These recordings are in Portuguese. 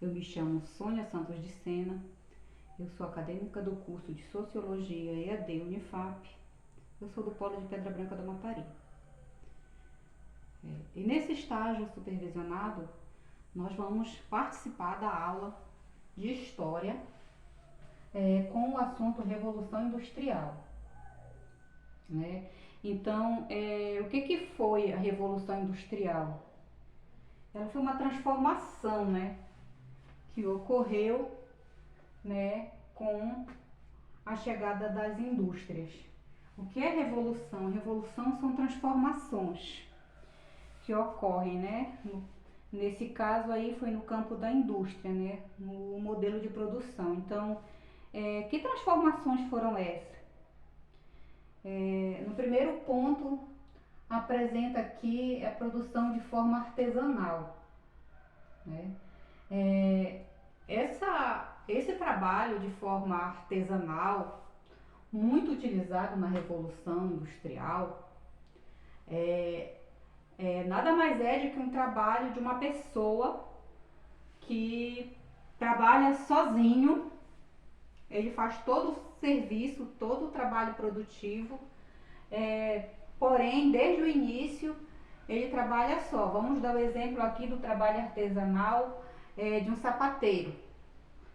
Eu me chamo Sônia Santos de Sena, eu sou acadêmica do curso de Sociologia EAD Unifap, eu sou do Polo de Pedra Branca do Amapari. E nesse estágio supervisionado, nós vamos participar da aula de História com o assunto Revolução Industrial. Né? Então, o que foi a Revolução Industrial? Ela foi uma transformação, né, que ocorreu, né, com a chegada das indústrias. O que é revolução? Revolução são transformações que ocorrem, né? Nesse caso aí foi no campo da indústria, né? No modelo de produção. Então, que transformações foram essas? No primeiro ponto, apresenta aqui a produção de forma artesanal, né? Esse trabalho de forma artesanal, muito utilizado na Revolução Industrial, nada mais é do que um trabalho de uma pessoa que trabalha sozinho, ele faz todo o serviço, todo o trabalho produtivo, porém, desde o início, ele trabalha só. Vamos dar o exemplo aqui do trabalho artesanal de um sapateiro.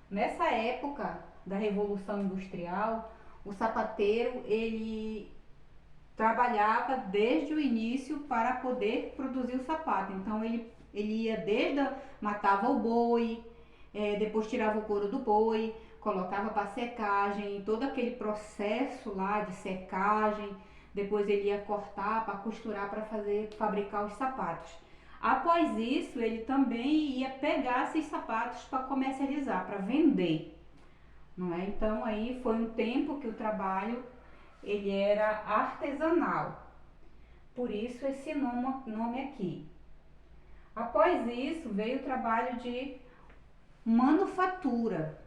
Nessa época da Revolução Industrial, o sapateiro ele trabalhava desde o início para poder produzir o sapato. Então ele ia matava o boi, depois tirava o couro do boi, colocava para secagem, todo aquele processo lá de secagem, depois ele ia cortar para costurar para fabricar os sapatos. Após isso, ele também ia pegar esses sapatos para comercializar, para vender. Não é? Então aí foi um tempo que o trabalho ele era artesanal. Por isso esse nome aqui. Após isso veio o trabalho de manufatura.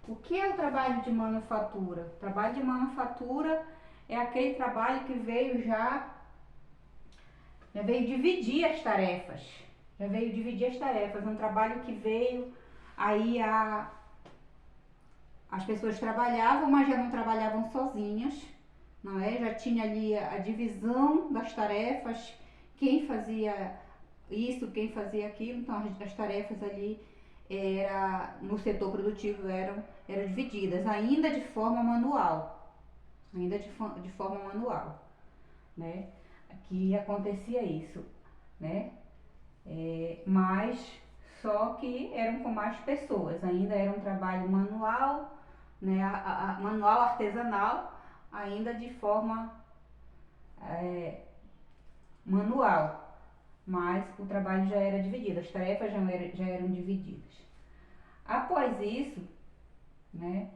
O que é o trabalho de manufatura? O trabalho de manufatura é aquele trabalho que já veio dividir as tarefas. Um trabalho que veio aí as pessoas trabalhavam, mas já não trabalhavam sozinhas, não é? Já tinha ali a divisão das tarefas, quem fazia isso, quem fazia aquilo. Então as tarefas ali no setor produtivo eram divididas, ainda de forma manual. Né? Que acontecia isso, né? Mas só que eram com mais pessoas, ainda era um trabalho manual, né? Manual artesanal, ainda de forma manual, mas o trabalho já era dividido, as tarefas já eram divididas. Após isso, né?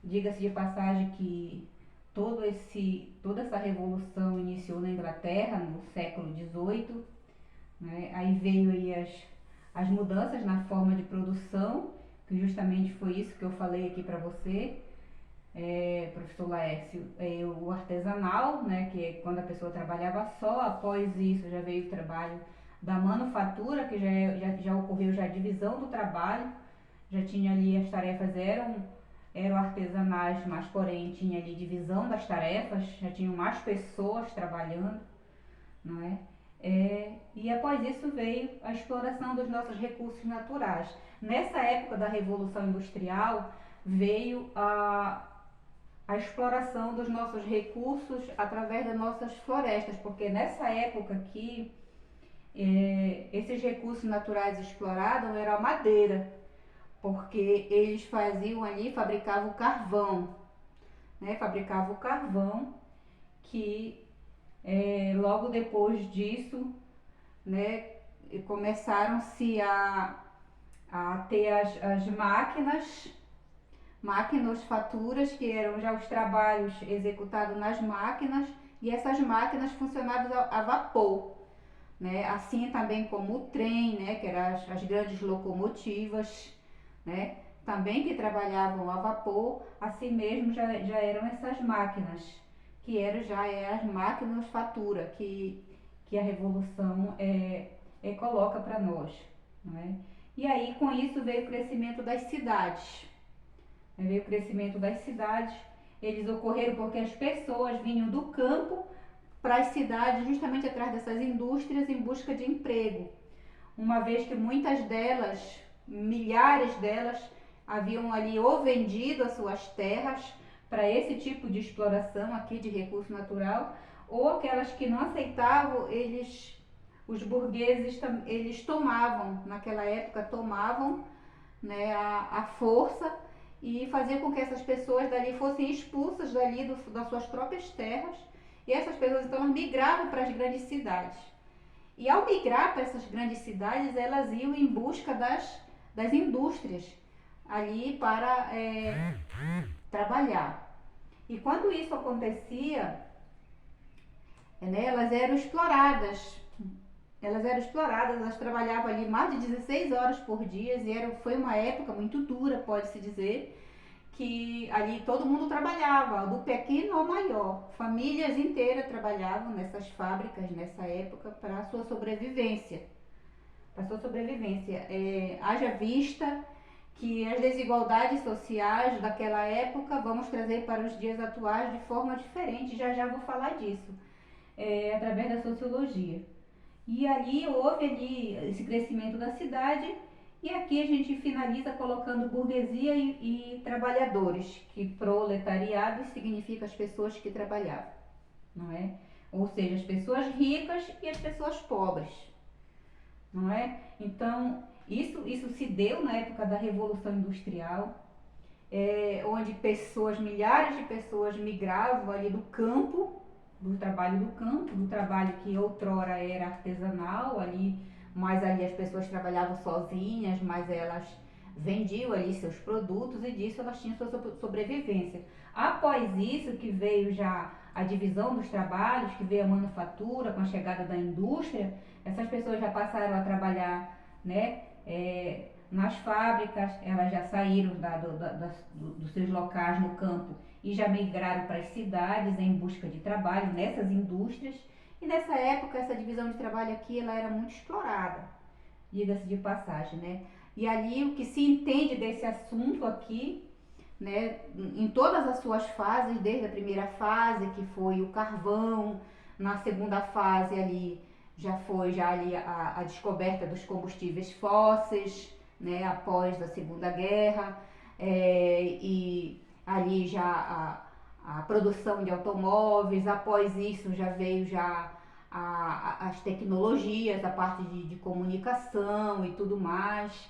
Diga-se de passagem que toda essa revolução iniciou na Inglaterra no século XVIII, né? Aí veio aí as mudanças na forma de produção, que justamente foi isso que eu falei aqui para você, professor Laércio, o artesanal, né? Que é quando a pessoa trabalhava só. Após isso já veio o trabalho da manufatura, que já ocorreu já a divisão do trabalho, já tinha ali as tarefas eram artesanais, mas porém tinha ali divisão das tarefas, já tinham mais pessoas trabalhando, não é? E após isso veio a exploração dos nossos recursos naturais. Nessa época da Revolução Industrial veio a exploração dos nossos recursos através das nossas florestas, porque nessa época aqui esses recursos naturais explorados era a madeira, porque eles fabricavam carvão, né? Fabricavam carvão que logo depois disso, né, começaram-se a ter as maquinofaturas, que eram já os trabalhos executados nas máquinas, e essas máquinas funcionavam a vapor, né? Assim também como o trem, né, que eram as grandes locomotivas, né, também que trabalhavam a vapor. Assim mesmo já eram essas máquinas, que eram já as maquinofatura que a Revolução coloca para nós, não é? E aí com isso veio o crescimento das cidades. Veio o crescimento das cidades, eles ocorreram porque as pessoas vinham do campo para as cidades justamente atrás dessas indústrias em busca de emprego. Uma vez que muitas delas, milhares delas, haviam ali ou vendido as suas terras para esse tipo de exploração aqui de recurso natural, ou aquelas que não aceitavam, os burgueses, eles tomavam, naquela época tomavam, né, a força e faziam com que essas pessoas dali fossem expulsas dali das suas próprias terras, e essas pessoas então migravam para as grandes cidades. E ao migrar para essas grandes cidades, elas iam em busca das indústrias ali para trabalhar. E quando isso acontecia, né, elas trabalhavam ali mais de 16 horas por dia, e foi uma época muito dura, pode-se dizer, que ali todo mundo trabalhava, do pequeno ao maior. Famílias inteiras trabalhavam nessas fábricas nessa época para a sua sobrevivência. Haja vista que as desigualdades sociais daquela época vamos trazer para os dias atuais de forma diferente. Já vou falar disso, através da sociologia. E ali houve esse crescimento da cidade, e aqui a gente finaliza colocando burguesia e trabalhadores, que proletariado significa as pessoas que trabalhavam, não é? Ou seja, as pessoas ricas e as pessoas pobres, não é? Então, isso se deu na época da Revolução Industrial, onde milhares de pessoas migravam ali do campo, do campo, do trabalho que outrora era artesanal, mas ali as pessoas trabalhavam sozinhas, mas elas vendiam ali seus produtos e disso elas tinham sua sobrevivência. Após isso que veio já a divisão dos trabalhos, que veio a manufatura com a chegada da indústria, essas pessoas já passaram a trabalhar, né, nas fábricas, elas já saíram dos seus locais no campo e já migraram para as cidades em busca de trabalho nessas indústrias. E nessa época essa divisão de trabalho aqui ela era muito explorada, diga-se de passagem, né? E ali o que se entende desse assunto aqui, né, em todas as suas fases, desde a primeira fase que foi o carvão, na segunda fase ali já foi ali a descoberta dos combustíveis fósseis, né, após a Segunda Guerra, e ali já a produção de automóveis. Após isso já veio as tecnologias, a parte de comunicação e tudo mais,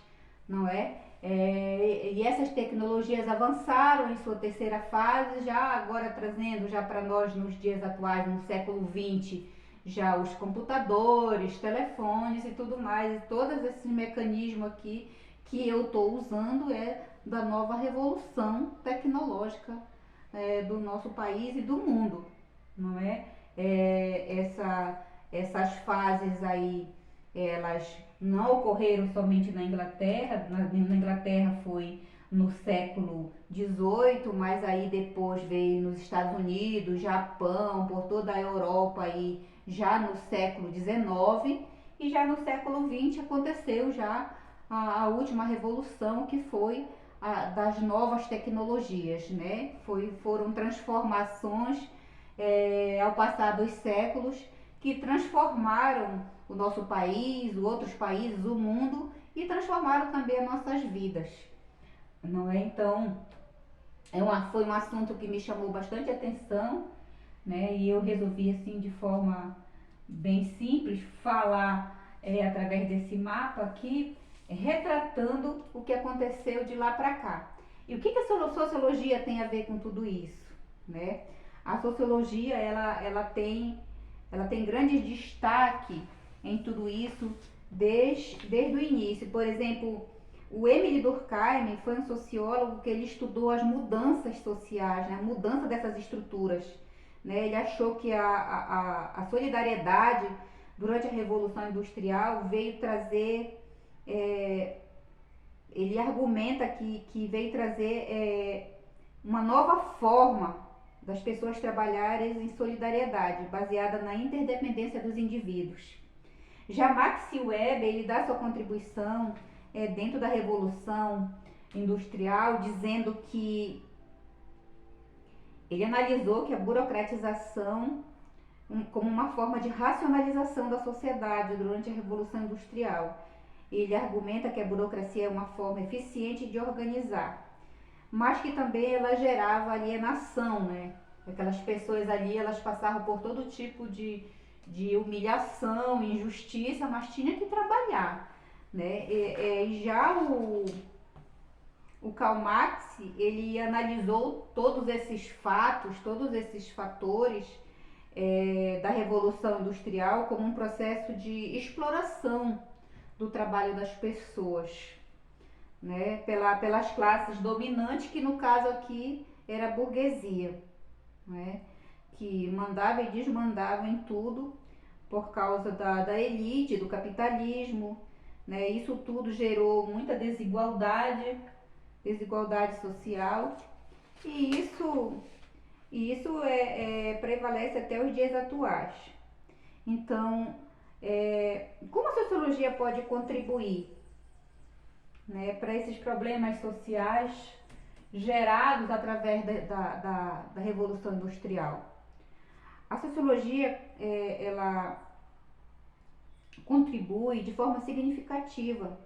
não é? E essas tecnologias avançaram em sua terceira fase, já agora trazendo já para nós nos dias atuais, no século XX, já os computadores, telefones e tudo mais, e todos esses mecanismos aqui que eu estou usando da nova revolução tecnológica do nosso país e do mundo, não é? Essas fases aí, elas não ocorreram somente na Inglaterra. Na Inglaterra foi no século XVIII, mas aí depois veio nos Estados Unidos, Japão, por toda a Europa aí já no século XIX, e já no século XX aconteceu já a última revolução, que foi das novas tecnologias, né? Foram transformações ao passar dos séculos que transformaram o nosso país, outros países, o mundo, e transformaram também as nossas vidas, não é? Então, foi um assunto que me chamou bastante atenção, né? E eu resolvi, assim, de forma bem simples, falar através desse mapa aqui, retratando o que aconteceu de lá para cá. E o que a sociologia tem a ver com tudo isso, né? A sociologia, ela tem grande destaque em tudo isso desde o início. Por exemplo, o Emile Durkheim foi um sociólogo que ele estudou as mudanças sociais, né? A mudança dessas estruturas, né? Ele achou que a solidariedade durante a Revolução Industrial veio trazer, ele argumenta que veio trazer uma nova forma das pessoas trabalharem em solidariedade, baseada na interdependência dos indivíduos. Já Max Weber, ele dá sua contribuição dentro da Revolução Industrial, dizendo que ele analisou que a burocratização como uma forma de racionalização da sociedade durante a Revolução Industrial. Ele argumenta que a burocracia é uma forma eficiente de organizar, mas que também ela gerava alienação, né? Aquelas pessoas ali, elas passavam por todo tipo de humilhação, injustiça, mas tinha que trabalhar, né? E já o Karl Marx, ele analisou todos esses fatos, todos esses fatores da Revolução Industrial como um processo de exploração do trabalho das pessoas, né, pelas classes dominantes, que no caso aqui era a burguesia, né, que mandava e desmandava em tudo por causa da elite, do capitalismo, né, isso tudo gerou muita desigualdade social, e isso prevalece até os dias atuais. Então, como a sociologia pode contribuir, né, para esses problemas sociais gerados através da Revolução Industrial? A sociologia ela contribui de forma significativa,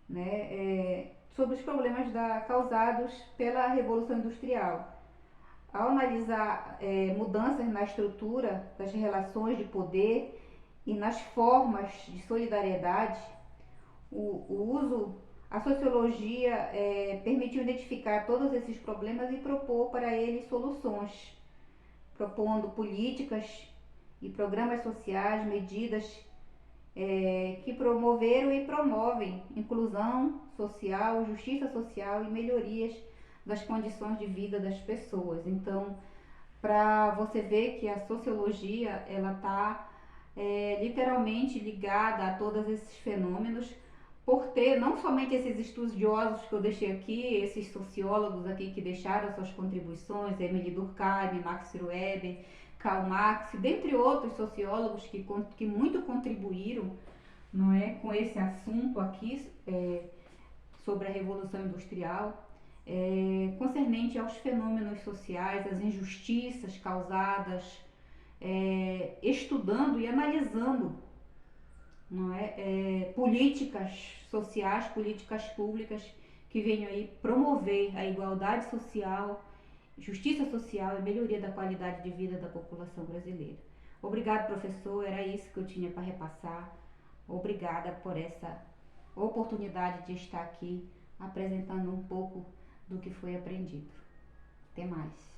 né, sobre os problemas causados pela Revolução Industrial. Ao analisar mudanças na estrutura das relações de poder e nas formas de solidariedade, a sociologia permitiu identificar todos esses problemas e propor para eles soluções, propondo políticas e programas sociais, medidas que promoveram e promovem inclusão social, justiça social e melhorias das condições de vida das pessoas. Então, para você ver que a sociologia ela está literalmente ligada a todos esses fenômenos, por ter não somente esses estudiosos que eu deixei aqui, esses sociólogos aqui que deixaram suas contribuições, Emile Durkheim, Max Weber, Karl Marx, dentre outros sociólogos que muito contribuíram, não é, com esse assunto aqui sobre a Revolução Industrial, concernente aos fenômenos sociais, às injustiças causadas, estudando e analisando, não é, políticas sociais, políticas públicas que venham aí promover a igualdade social, justiça social e melhoria da qualidade de vida da população brasileira. Obrigado, professor, era isso que eu tinha para repassar. Obrigada por essa oportunidade de estar aqui apresentando um pouco do que foi aprendido. Até mais.